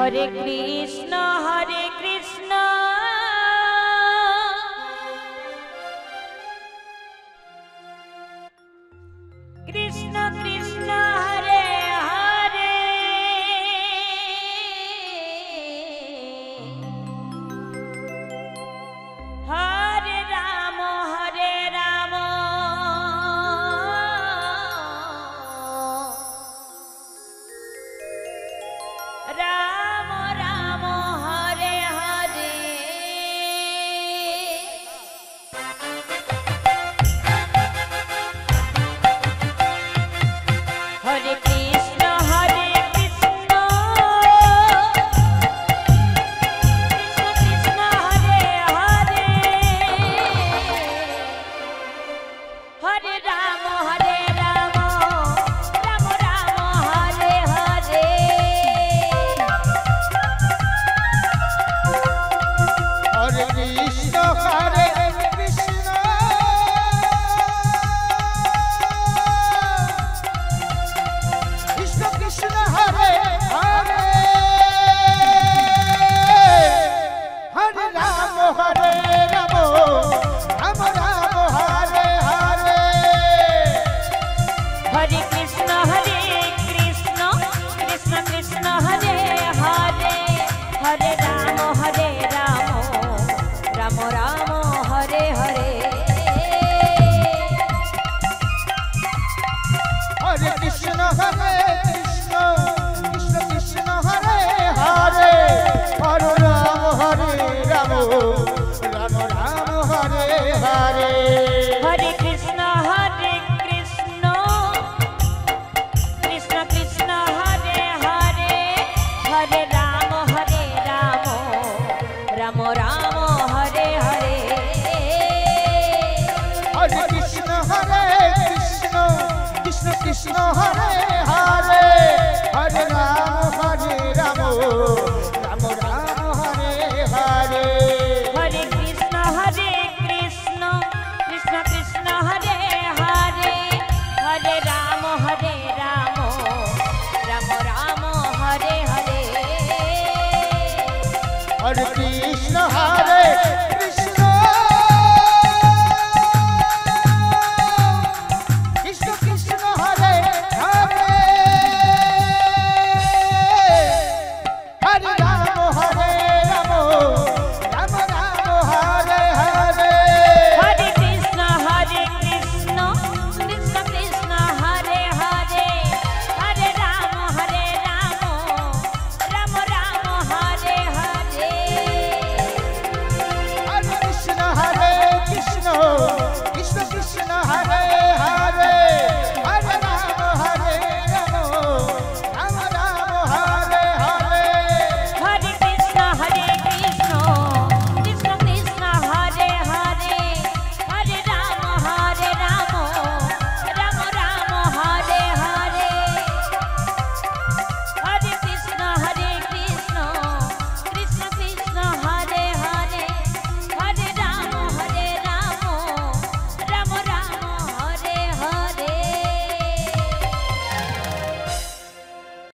Hare Krishna Krishna Krishna Hare Hare Hare Ram Ram Ram Hare Hare. Hare Krishna Krishna Krishna Hare Hare Hare Ram Ram Ram Hare Hare. Hare Krishna Krishna Krishna Krishna Hare Hare Hare Ram Ram Ram Hare Hare. Hare Krishna Krishna Krishna Krishna Hare Hare Hare Ram Ram Ram Hare Hare. Hare Krishna Krishna Krishna Krishna Hare Hare Hare Ram Ram Ram Hare Hare. Hare Krishna Krishna Krishna Krishna Hare Hare Hare Ram Ram Ram Hare Hare. Hare Krishna Krishna Krishna Krishna Hare Hare Hare Ram Ram Ram Hare Hare. Hare Krishna Krishna Krishna Krishna Hare Hare Hare Ram Ram Hare Hare. Hare Krishna